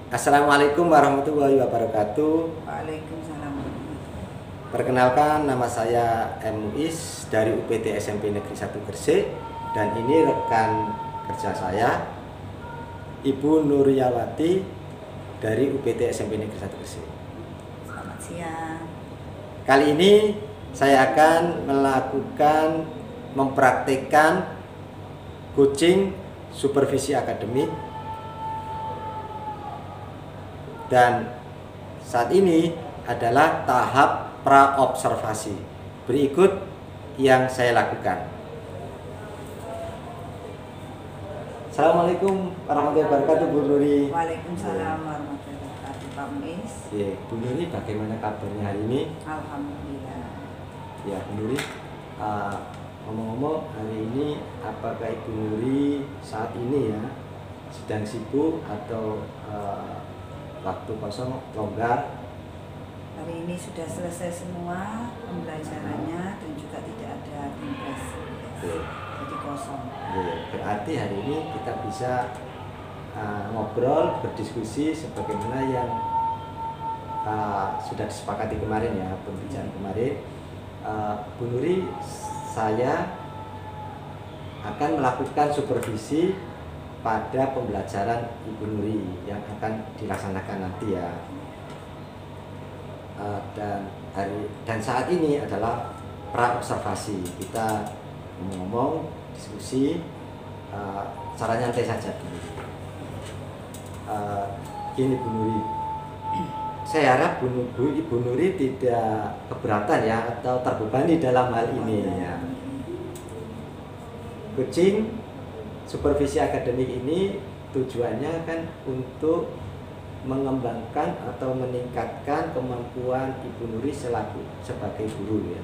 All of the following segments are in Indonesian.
Assalamualaikum warahmatullahi wabarakatuh. Waalaikumsalam. Perkenalkan, nama saya M. Muiz dari UPT SMP Negeri 1 Gresik, dan ini rekan kerja saya, Ibu Nuryawati dari UPT SMP Negeri 1 Gresik. Selamat siang. Kali ini saya akan mempraktekkan coaching supervisi akademik, dan saat ini adalah tahap pra-observasi. Berikut yang saya lakukan. Assalamualaikum warahmatullahi wabarakatuh, Bu Nuri. Waalaikumsalam warahmatullahi wabarakatuh, Pak Muiz. Ya, Bu Nuri, bagaimana kabarnya hari ini? Alhamdulillah. Ya, Bu Nuri, ngomong-ngomong, hari ini apakah Ibu Nuri saat ini ya sedang sibuk atau waktu kosong longgar? Hari ini sudah selesai semua pembelajarannya dan juga tidak ada impres. Jadi kosong. Berarti hari ini kita bisa ngobrol, berdiskusi sebagaimana yang sudah disepakati kemarin ya, pembicaraan kemarin. Bu Nuri, saya akan melakukan supervisi pada pembelajaran Ibu Nuri yang akan dilaksanakan nanti ya. Dan saat ini adalah pra-observasi. Kita ngomong, diskusi, cara nyantai saja. Gini Bu Nuri, saya harap Ibu Nuri tidak keberatan ya atau terbebani dalam hal ini ya. Coaching supervisi akademik ini tujuannya kan untuk mengembangkan atau meningkatkan kemampuan Ibu Nuri sebagai guru ya.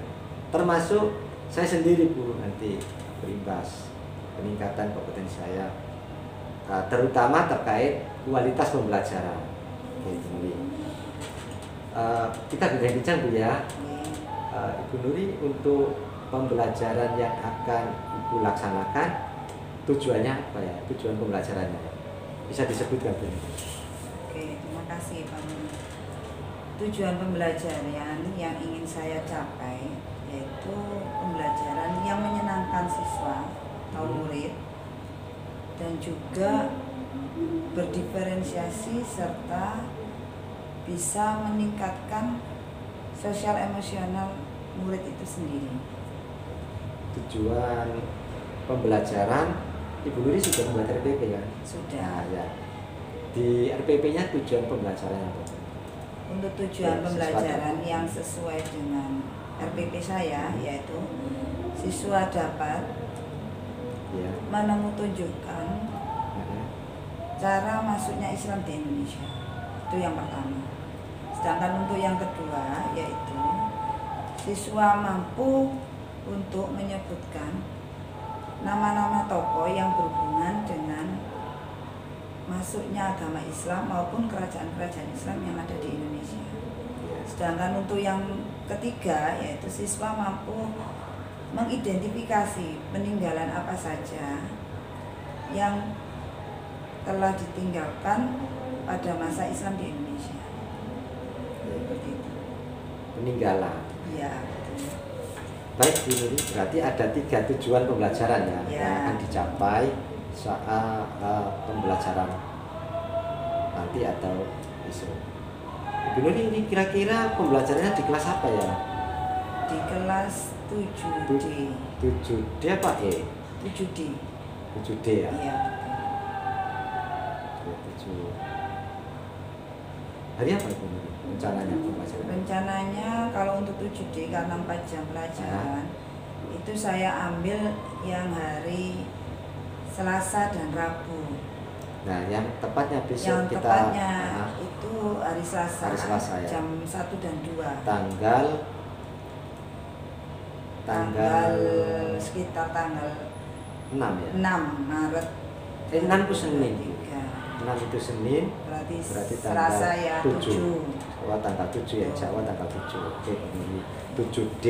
Termasuk saya sendiri Bu, nanti berimbas peningkatan kompetensi saya, terutama terkait kualitas pembelajaran. Oke, Bu Nuri. Kita bincang-bincang Bu ya. Ibu Nuri, untuk pembelajaran yang akan Ibu laksanakan, tujuannya apa ya? Tujuan pembelajarannya bisa disebutkan Bu? Oke, terima kasih Pak Muiz. Tujuan pembelajaran yang ingin saya capai yaitu pembelajaran yang menyenangkan siswa atau murid dan juga berdiferensiasi serta bisa meningkatkan sosial emosional murid itu sendiri. Tujuan pembelajaran, Ibu Nuri sudah membuat RPP kan? Sudah. Nah, ya. Di RPP-nya tujuan pembelajaran apa? Untuk tujuan pembelajaran yang sesuai dengan RPP saya, yaitu siswa dapat menunjukkan cara masuknya Islam di Indonesia. Itu yang pertama. Sedangkan untuk yang kedua, yaitu siswa mampu untuk menyebutkan nama-nama tokoh yang berhubungan dengan masuknya agama Islam maupun kerajaan-kerajaan Islam yang ada di Indonesia. Sedangkan untuk yang ketiga, yaitu siswa mampu mengidentifikasi peninggalan apa saja yang telah ditinggalkan pada masa Islam di Indonesia. Seperti itu. Peninggalan. Iya. Baik Bu Nuri, berarti ada 3 tujuan pembelajaran ya, yang akan dicapai saat pembelajaran nanti atau besok. Bu Nuri, ini kira-kira pembelajarannya di kelas apa ya? Di kelas 7D. 7D apa E? 7D. 7D ya? Iya. 7. Hari apa Bu Nuri rencananya pembelajaran? Rencananya kalau untuk 7D karena 4 jam pelajaran, itu saya ambil yang hari Selasa dan Rabu. Nah, yang tepatnya besok yang kita tepatnya itu hari Selasa, ya? jam 1 dan 2. Tanggal sekitar tanggal 6 ya? 6 Maret. 6 itu Senin. 6 itu Senin. Berarti tanggal Selasa ya 7. Jawa tanggal 7 ya, Jawa tanggal 7. Oke, ini 7D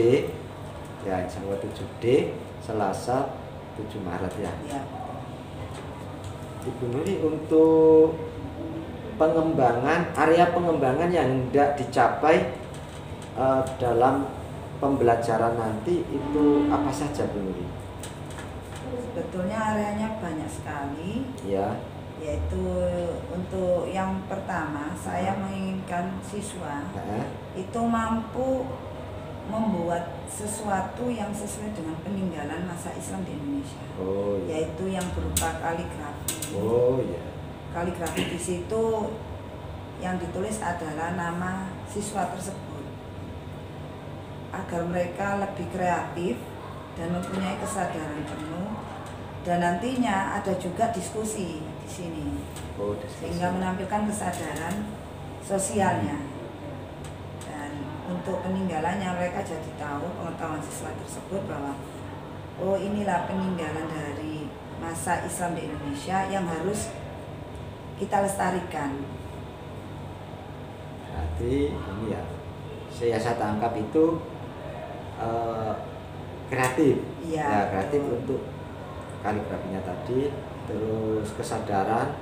ya, Jawa 7D, Selasa 7 Maret ya. Ya. Ibu Nuri, untuk area pengembangan yang hendak dicapai dalam pembelajaran nanti itu apa saja Bu Nuri? Sebetulnya areanya banyak sekali. Ya. Yaitu untuk yang pertama saya menginginkan siswa itu mampu membuat sesuatu yang sesuai dengan peninggalan masa Islam di Indonesia. Oh, iya. Yaitu yang berupa kaligrafi. Oh ya. Kaligrafi di situ yang ditulis adalah nama siswa tersebut agar mereka lebih kreatif dan mempunyai kesadaran penuh, dan nantinya ada juga diskusi di sini. Oh, diskusi. Sehingga menampilkan kesadaran sosialnya, dan untuk peninggalannya mereka jadi tahu, pengetahuan siswa tersebut bahwa oh inilah peninggalan dari masa Islam di Indonesia yang harus kita lestarikan. Berarti ini ya, saya tangkap itu kreatif. Iya, ya, kreatif untuk kaligrafinya tadi, terus kesadaran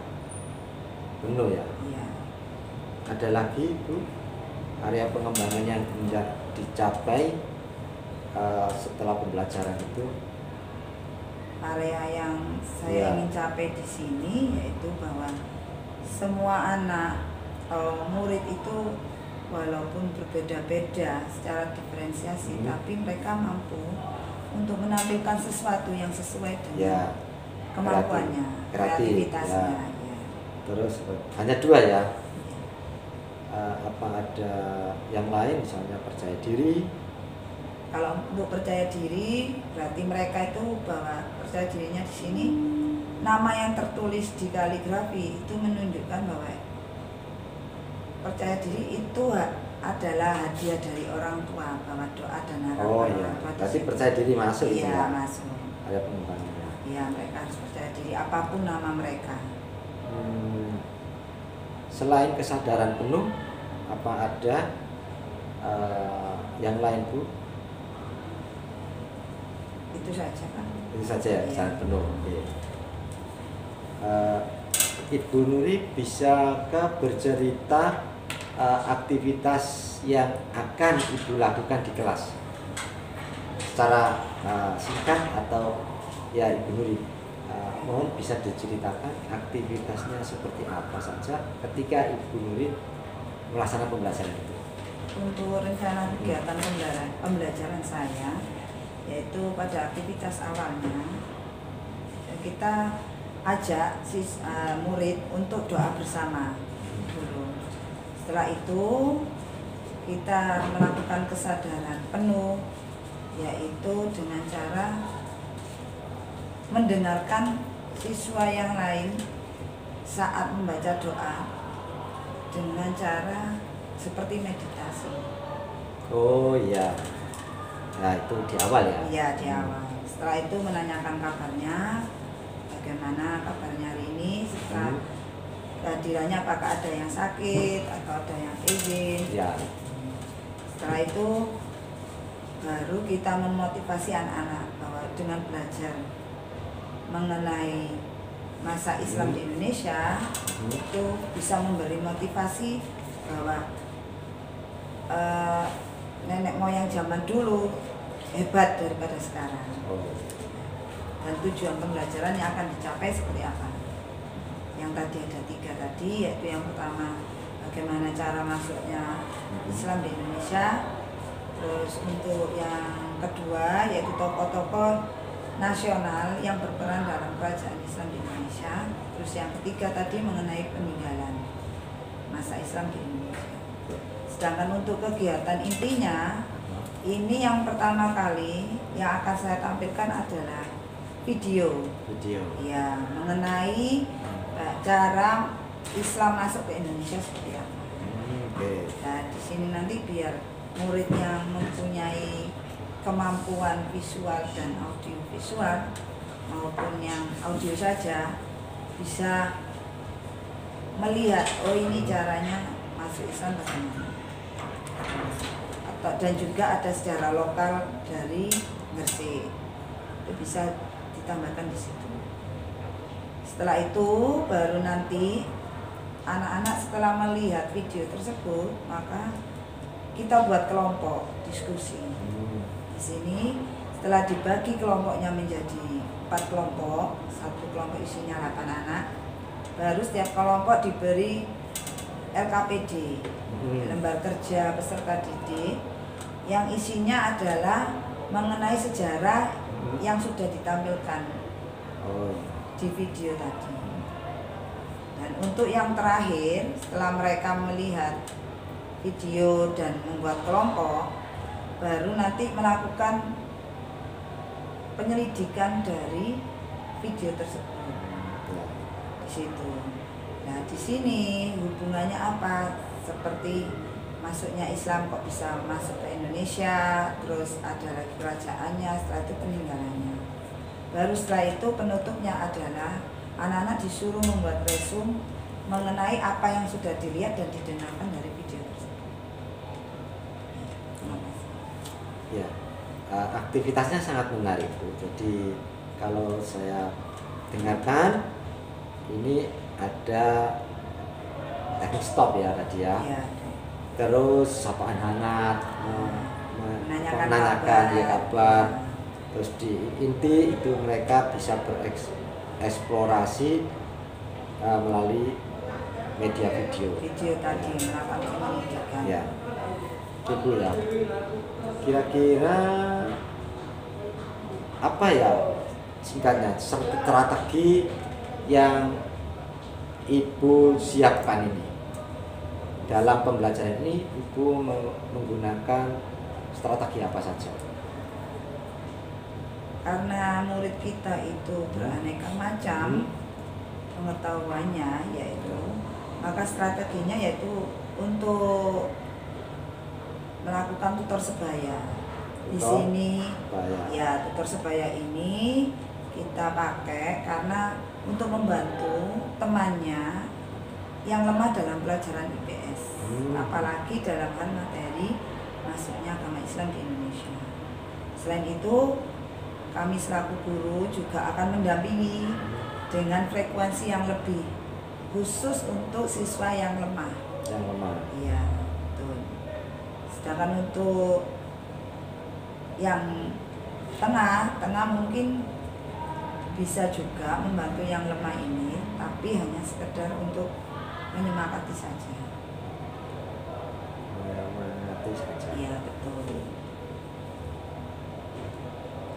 penuh ya. Iya. Ada lagi Bu, area pengembangan yang hendak dicapai setelah pembelajaran itu? Area yang saya ingin capai di sini yaitu bahwa semua anak atau murid itu walaupun berbeda-beda secara diferensiasi, tapi mereka mampu untuk menampilkan sesuatu yang sesuai dengan kemampuannya, kreativitasnya. Ya. Terus hanya dua ya? Apa ada yang lain, misalnya percaya diri? Kalau untuk percaya diri, berarti mereka itu bahwa percaya dirinya di sini, nama yang tertulis di kaligrafi itu menunjukkan bahwa percaya diri itu adalah hadiah dari orang tua, bahwa doa dan harapan orang tua. Berarti percaya diri masuk itu ya? Masuk. Ada pengembangannya. Iya, mereka harus percaya diri apapun nama mereka. Selain kesadaran penuh, apa ada yang lain Bu? Itu saja Pak. Itu saja ya, kesadaran penuh. Oke. Ibu Nuri bisakah bercerita aktivitas yang akan Ibu lakukan di kelas secara singkat, atau ya Ibu Nuri mohon bisa diceritakan aktivitasnya seperti apa saja ketika Ibu Nuri melaksanakan pembelajaran itu. Untuk rencana kegiatan pembelajaran saya, yaitu pada aktivitas awalnya kita ajak murid untuk doa bersama dulu. Setelah itu kita melakukan kesadaran penuh, yaitu dengan cara mendengarkan siswa yang lain saat membaca doa dengan cara seperti meditasi. Oh iya, nah itu di awal ya? Iya, di awal. Setelah itu menanyakan kabarnya, bagaimana kabarnya hari ini, setelah kehadirannya apakah ada yang sakit atau ada yang izin. Ya. Setelah itu baru kita memotivasi anak-anak bahwa dengan belajar mengenai masa Islam di Indonesia itu bisa memberi motivasi bahwa nenek moyang zaman dulu hebat daripada sekarang. Dan tujuan pembelajaran yang akan dicapai seperti apa? Yang tadi ada 3 tadi, yaitu yang pertama bagaimana cara masuknya Islam di Indonesia. Terus untuk yang kedua yaitu tokoh-tokoh nasional yang berperan dalam kerajaan Islam di Indonesia. Terus yang ketiga tadi mengenai peninggalan masa Islam di Indonesia. Sedangkan untuk kegiatan intinya, ini yang pertama kali yang akan saya tampilkan adalah video. Ya, mengenai cara Islam masuk ke Indonesia seperti apa. Nah, di sini nanti biar murid yang mempunyai kemampuan visual dan audio visual maupun yang audio saja bisa melihat oh ini caranya masuk Islam bagaimana. Dan juga ada sejarah lokal dari Gresik, itu bisa ditambahkan di situ. Setelah itu baru nanti anak-anak setelah melihat video tersebut, maka kita buat kelompok diskusi. Di sini setelah dibagi kelompoknya menjadi 4 kelompok, satu kelompok isinya 8 anak, baru setiap kelompok diberi LKPD, lembar kerja peserta didik, yang isinya adalah mengenai sejarah yang sudah ditampilkan di video tadi. Dan untuk yang terakhir, setelah mereka melihat video dan membuat kelompok, baru nanti melakukan penyelidikan dari video tersebut. Di situ. Nah, di sini hubungannya apa? Seperti masuknya Islam kok bisa masuk ke Indonesia, terus ada lagi kerajaannya, setelah itu peninggalannya. Baru setelah itu penutupnya adalah anak-anak disuruh membuat resume mengenai apa yang sudah dilihat dan didengarkan dari video tersebut. Ya, aktivitasnya sangat menarik, Bu. Jadi kalau saya dengarkan ini ada teknik stop ya tadi ya. Terus sapaan hangat, menanyakan ya kabar. Terus di inti itu mereka bisa bereksplorasi melalui media video. Video tadi melakukan penyelidikan. Ya, itu ya. Kira-kira apa ya singkatnya strategi yang Ibu siapkan ini dalam pembelajaran ini? Ibu menggunakan strategi apa saja? Karena murid kita itu beraneka macam pengetahuannya, yaitu maka strateginya yaitu untuk melakukan tutor sebaya. Di sini ya tutor sebaya ini kita pakai karena untuk membantu temannya yang lemah dalam pelajaran IPS, apalagi dalam hal materi masuknya agama Islam di Indonesia. Selain itu, kami selaku guru juga akan mendampingi dengan frekuensi yang lebih khusus untuk siswa yang lemah. Yang lemah. Iya, betul. Sedangkan untuk yang tengah mungkin bisa juga membantu yang lemah ini, tapi hanya sekedar untuk menyemangati saja. Menyemangati saja. Iya, betul.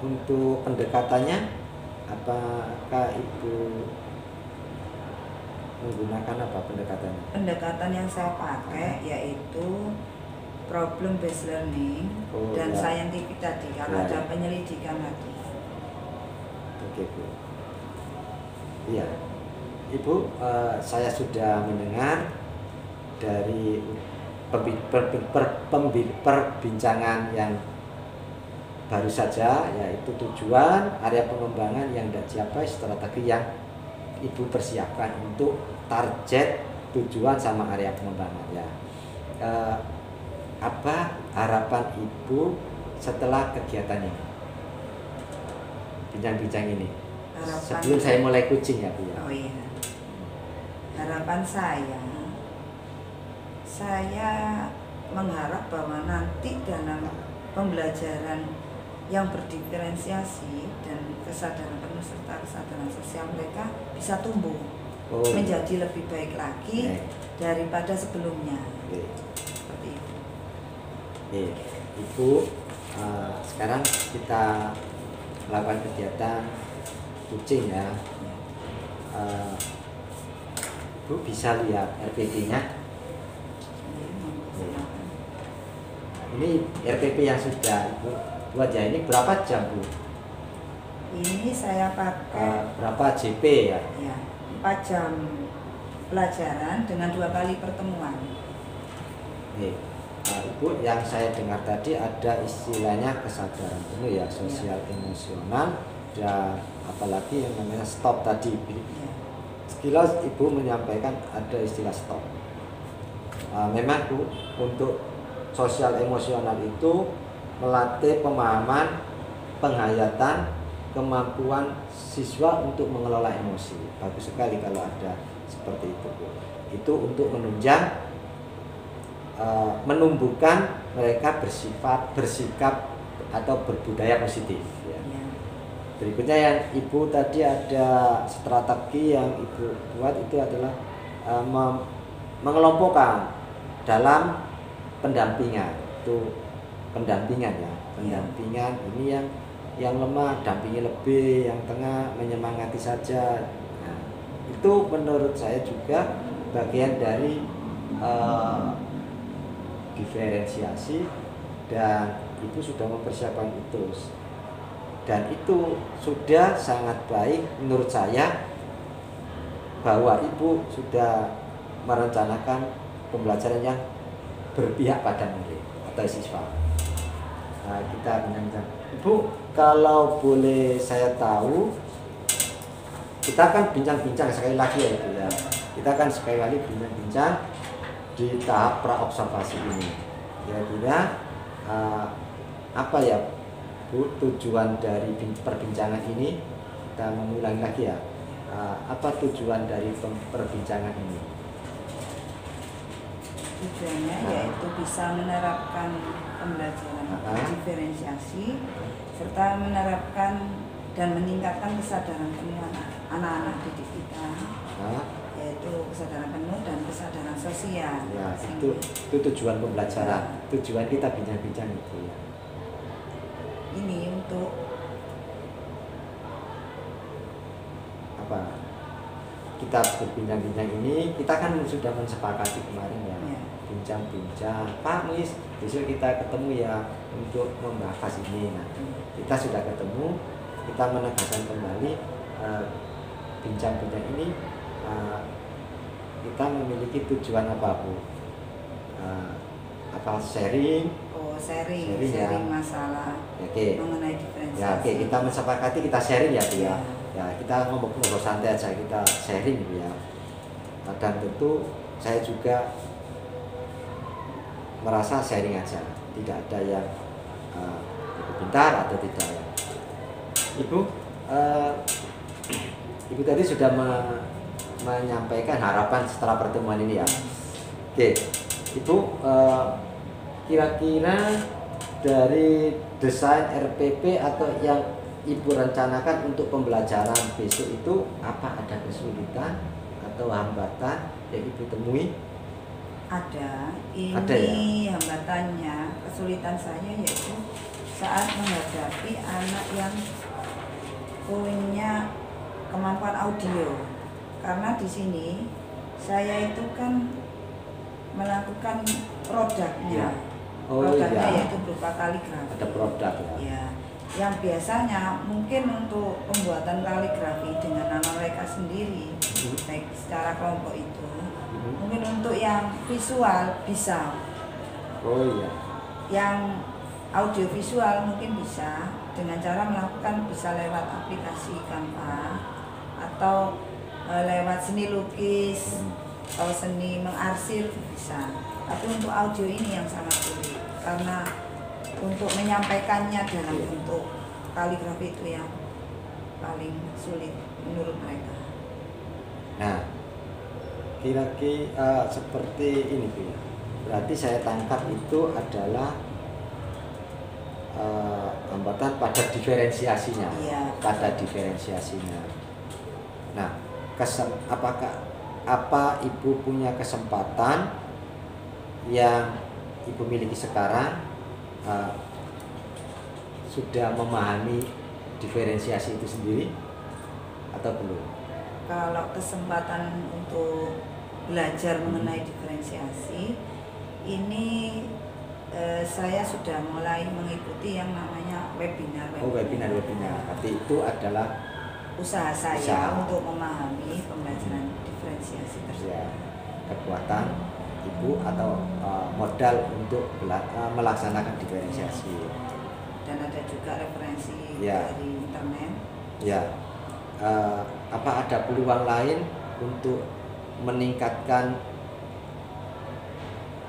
Untuk pendekatannya, apakah Ibu menggunakan apa pendekatannya? Pendekatan yang saya pakai yaitu problem based learning dan scientific tadi, karena ada penyelidikan tadi. Oke, Bu. Iya, Ibu, saya sudah mendengar dari perbincangan yang baru saja, yaitu tujuan, area pengembangan yang tidak dicapai, strategi yang Ibu persiapkan untuk target, tujuan sama area pengembangan ya. Apa harapan Ibu setelah kegiatan ini? Bincang-bincang ini. Sebelum saya mulai coaching ya, Bu ya. Oh iya. Harapan saya mengharap bahwa nanti dalam pembelajaran yang berdiferensiasi dan kesadaran penuh serta kesadaran sosial mereka bisa tumbuh menjadi lebih baik lagi daripada sebelumnya. Seperti itu. Ibu, sekarang kita melakukan kegiatan coaching ya. Bu bisa lihat RPP-nya. Ini RPP yang sudah Ibu buat ya, ini berapa jam, Bu? Ini saya pakai berapa JP ya? Ya, 4 jam pelajaran dengan 2 kali pertemuan. Ibu, yang saya dengar tadi ada istilahnya kesadaran penuh ya, sosial emosional, dan apalagi yang namanya stop tadi. Sekilas Ibu menyampaikan ada istilah stop. Memang Bu, untuk sosial emosional itu melatih pemahaman, penghayatan, kemampuan siswa untuk mengelola emosi. Bagus sekali kalau ada seperti itu Bu. Itu untuk menunjang menumbuhkan mereka bersikap atau berbudaya positif ya. Berikutnya yang Ibu tadi ada strategi yang Ibu buat itu adalah mengelompokkan dalam pendampingan. Itu pendampingan ya, pendampingan ini yang lemah dampingi lebih, yang tengah menyemangati saja. Nah, itu menurut saya juga bagian dari diferensiasi, dan Ibu sudah mempersiapkan itu, dan itu sudah sangat baik menurut saya, bahwa Ibu sudah merencanakan pembelajaran yang berpihak pada murid atau siswa. Nah, kita bincang, Ibu, kalau boleh saya tahu, kita akan bincang-bincang sekali lagi ya Ibu ya. Kita akan sekali lagi bincang-bincang di tahap praobservasi ini. Kira-kira apa ya Bu tujuan dari perbincangan ini? Kita mengulangi lagi ya. Apa tujuan dari perbincangan ini? Tujuannya yaitu bisa menerapkan pembelajaran diferensiasi serta menerapkan dan meningkatkan kesadaran penuh anak-anak didik kita. Yaitu kesadaran penuh dan kesadaran sosial. Ya, itu tujuan pembelajaran. Tujuan kita bincang-bincang itu ya. Ini untuk apa? Kita berbincang-bincang ini, kita kan sudah mensepakati kemarin ya. Bincang-bincang, Pak Miss, besok kita ketemu ya untuk membahas ini. Nah, kita sudah ketemu, kita menegaskan kembali bincang-bincang ini. Kita memiliki tujuan apa Bu? Apa sharing? Sharing ya. Masalah mengenai diferensiasi. Ya, kita mensepakati kita sharing ya Bu ya. Ya, kita ngobrol santai aja, kita sharing Bu ya. Dan tentu saya juga merasa sharing aja, tidak ada yang pintar atau tidak ya. Ibu tadi sudah menyampaikan harapan setelah pertemuan ini ya. Oke, Ibu, kira-kira dari desain RPP atau yang Ibu rencanakan untuk pembelajaran besok itu apa, ada kesulitan atau hambatan yang Ibu temui? Ada. Ini ada ya? Hambatannya, kesulitan saya yaitu saat menghadapi anak yang punya kemampuan audio. Karena di sini saya itu kan melakukan produknya. Produknya yaitu berupa kaligrafi. Ada produk ya. Yang biasanya mungkin untuk pembuatan kaligrafi dengan nama mereka sendiri, baik secara kelompok itu, mungkin untuk yang visual bisa. Yang audiovisual mungkin bisa dengan cara melakukan, bisa lewat aplikasi Canva atau lewat seni lukis atau seni mengarsir bisa. Tapi untuk audio ini yang sangat sulit, karena untuk menyampaikannya dalam bentuk kaligrafi itu yang paling sulit menurut mereka. Nah, kira-kira seperti ini Bu. Berarti saya tangkap itu adalah hambatan pada diferensiasinya. Pada diferensiasinya. Nah, apa Ibu punya kesempatan yang Ibu miliki sekarang sudah memahami diferensiasi itu sendiri atau belum? Kalau kesempatan untuk belajar mengenai diferensiasi ini saya sudah mulai mengikuti yang namanya webinar. Webinar. Berarti itu adalah usaha saya untuk memahami pembelajaran diferensiasi tersebut. Ya, kekuatan Ibu atau modal untuk melaksanakan diferensiasi. Dan ada juga referensi dari internet. Ya, apa ada peluang lain untuk meningkatkan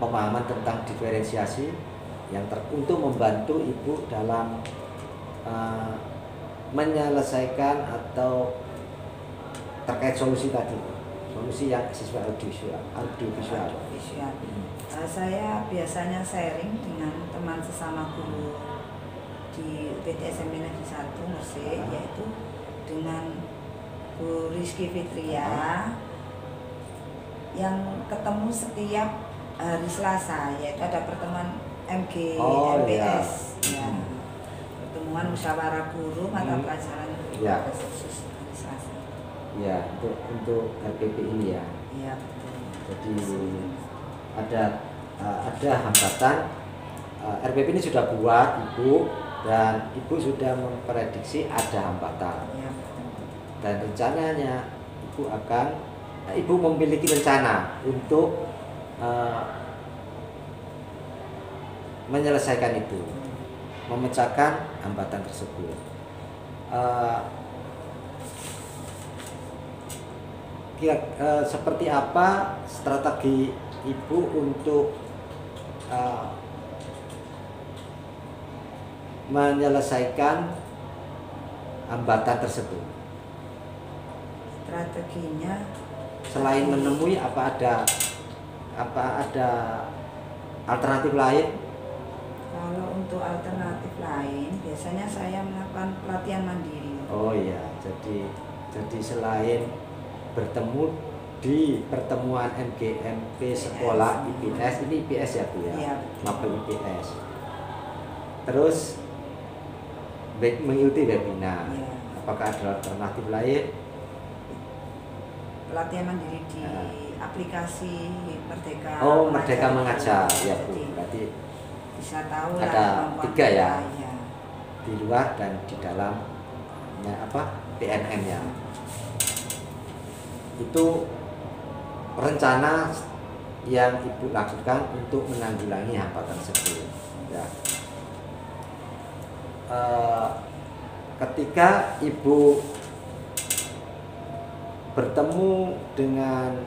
pemahaman tentang diferensiasi yang untuk membantu Ibu dalam menyelesaikan atau terkait solusi tadi, solusi yang siswa audiovisual. Saya biasanya sharing dengan teman sesama guru di UPT SMP Negeri 1 Gresik, yaitu dengan Bu Rizky Fitria yang ketemu setiap hari Selasa, yaitu ada pertemuan MPS, ya. Pertemuan musyawarah guru mata pelajaran khusus hari Selasa. Ya, untuk RPP ini ya. Iya, betul. Jadi ada hambatan. RPP ini sudah buat Ibu, dan Ibu sudah memprediksi ada hambatan. Ya, dan rencananya Ibu memiliki rencana untuk menyelesaikan itu, memecahkan hambatan tersebut. Seperti apa strategi Ibu untuk menyelesaikan hambatan tersebut? Strateginya selain menemui, apa ada alternatif lain? Kalau untuk alternatif lain, biasanya saya melakukan pelatihan mandiri. Oh iya, jadi selain bertemu di pertemuan MGMP sekolah IPS, ini IPS ya Bu ya? Iya. Mapel IPS. Terus mengikuti webinar. Iya. Apakah ada alternatif lain? Pelatihan mandiri di aplikasi Merdeka. Oh, Merdeka Mengajar ya Bu. Jadi, berarti bisa tahu ada lah 3 ya? Ya. Di luar dan di dalam PNM ya. Itu rencana yang Ibu lakukan untuk menanggulangi hambatan tersebut. Ya. Ketika Ibu bertemu dengan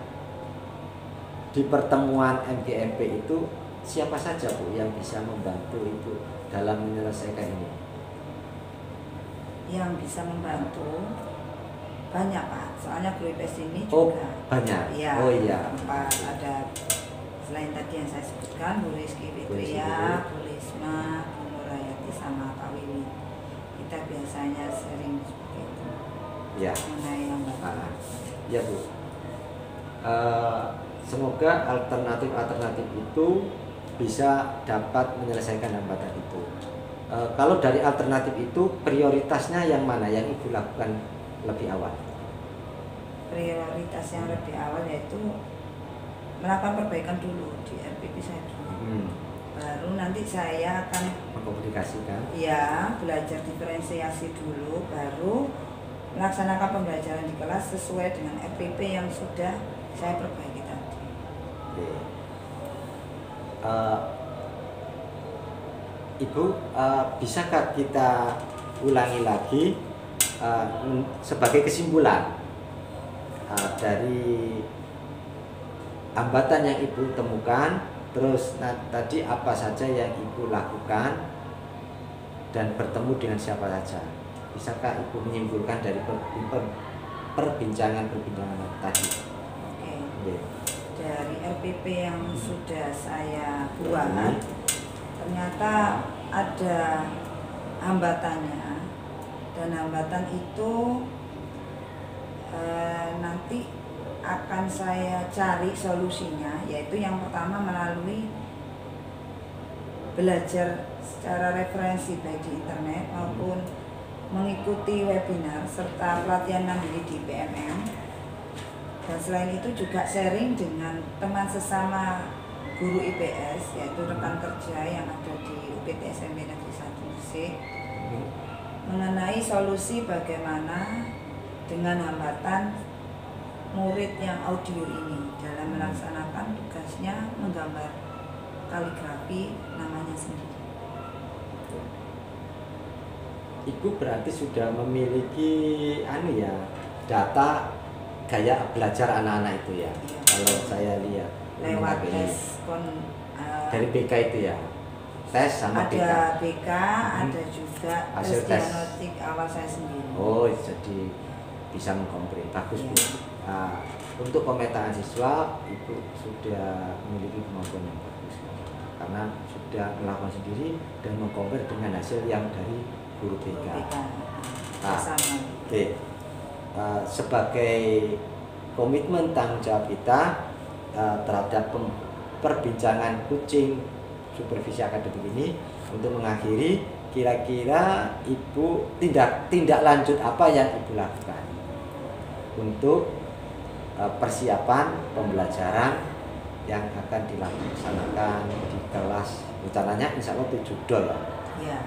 di pertemuan MGMP itu, siapa saja Bu yang bisa membantu Ibu dalam menyelesaikan ini? Yang bisa membantu banyak Pak, soalnya guru IPS ini Oh, juga banyak. ya, Oh iya. tempat ada selain tadi yang saya sebutkan, Bu Rizky Fitria, Bu Lisma, Bu Nurayati sama Pak Wiwi. Kita biasanya sering seperti itu. Ya. Mengenai hambatan. Ya Bu. Semoga alternatif itu bisa dapat menyelesaikan hambatan itu. Kalau dari alternatif itu, prioritasnya yang mana yang Ibu lakukan lebih awal? Prioritas yang lebih awal yaitu melakukan perbaikan dulu di RPP saya dulu. Baru nanti saya akan mengkomunikasikan. Ya, belajar diferensiasi dulu, baru melaksanakan pembelajaran di kelas sesuai dengan RPP yang sudah saya perbaiki tadi. Oke. Ibu, bisakah kita ulangi lagi sebagai kesimpulan dari hambatan yang Ibu temukan, terus tadi apa saja yang Ibu lakukan dan bertemu dengan siapa saja? Bisakah Ibu menyimpulkan dari perbincangan tadi? Oke. Yeah. Dari RPP yang sudah saya buat, ternyata ada hambatannya, dan hambatan itu nanti akan saya cari solusinya, yaitu yang pertama melalui belajar secara referensi baik di internet maupun mengikuti webinar serta pelatihan mandiri di PMM. Dan selain itu juga sharing dengan teman sesama guru IPS, yaitu rekan kerja yang ada di UPT SMP Negeri 1 Gresik, mengenai solusi bagaimana dengan hambatan murid yang audio ini dalam melaksanakan tugasnya menggambar kaligrafi namanya sendiri. Ibu berarti sudah memiliki data gaya belajar anak-anak itu ya. Iya. Kalau saya lihat Lewat tes dari BK itu ya. Tes sama BK. Ada BK, ada juga hasil tes diagnostik awal saya sendiri. Oh, jadi bisa mengkompres. Bagus Bu. untuk pemetaan siswa Ibu sudah memiliki kemampuan yang bagus karena sudah melakukan sendiri dan mengcompare dengan hasil yang dari guru BK. Nah, oke. Sebagai komitmen tanggung jawab kita terhadap perbincangan kucing supervisi akademik ini, untuk mengakhiri, kira-kira Ibu tindak lanjut apa yang Ibu lakukan untuk persiapan pembelajaran yang akan dilaksanakan di kelas, rencananya insya Allah 7 dol ya? Ya,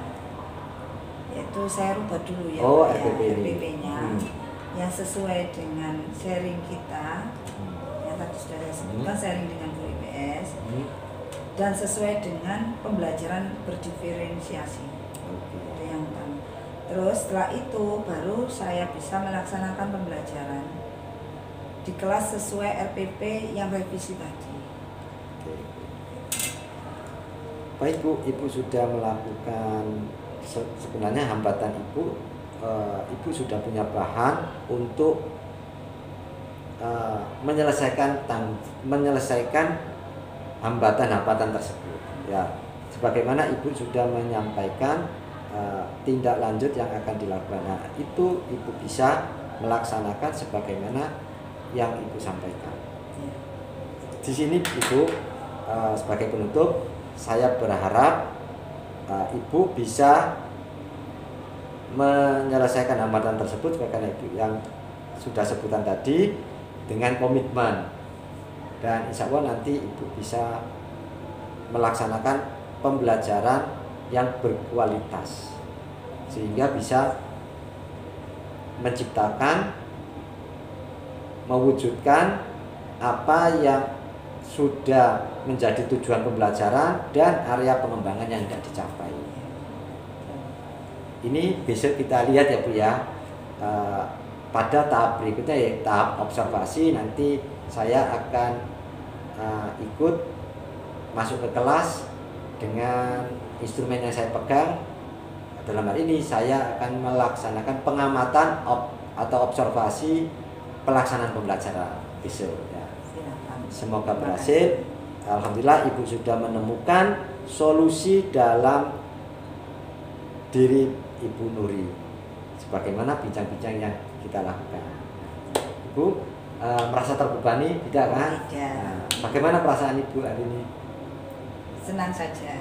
yaitu saya rubah dulu ya, RPP-nya yang sesuai dengan sharing kita, yang tadi sudah saya sebutkan, sharing dengan guru IPS, dan sesuai dengan pembelajaran berdiferensiasi. Itu yang utama. Terus setelah itu baru saya bisa melaksanakan pembelajaran di kelas sesuai RPP yang revisi tadi. Baik Bu, Ibu sudah melakukan, sebenarnya hambatan Ibu, Ibu sudah punya bahan untuk menyelesaikan hambatan-hambatan tersebut. Ya, sebagaimana Ibu sudah menyampaikan tindak lanjut yang akan dilakukan. Nah, itu Ibu bisa melaksanakan sebagaimana yang Ibu sampaikan. Di sini Ibu, sebagai penutup, saya berharap Ibu bisa menyelesaikan hambatan tersebut sebagaimana Ibu yang sudah sebutan tadi dengan komitmen, dan insya Allah nanti Ibu bisa melaksanakan pembelajaran yang berkualitas sehingga bisa menciptakan, mewujudkan apa yang sudah menjadi tujuan pembelajaran dan area pengembangan yang tidak dicapai. Ini besok kita lihat ya Bu ya, pada tahap berikutnya ya tahap observasi. Nanti saya akan ikut masuk ke kelas dengan instrumen yang saya pegang. Dalam hal ini saya akan melaksanakan pengamatan atau observasi pelaksanaan pembelajaran besok ya. Semoga berhasil. Alhamdulillah Ibu sudah menemukan solusi dalam diri Ibu Nuri sebagaimana bincang-bincang yang kita lakukan. Ibu merasa terbebani tidak kan? Tidak. Nah, bagaimana perasaan Ibu hari ini? Senang saja.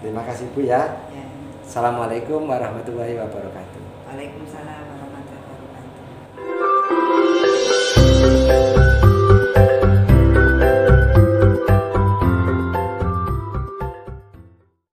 Terima kasih Bu ya. Ya. Assalamualaikum warahmatullahi wabarakatuh. Waalaikumsalam.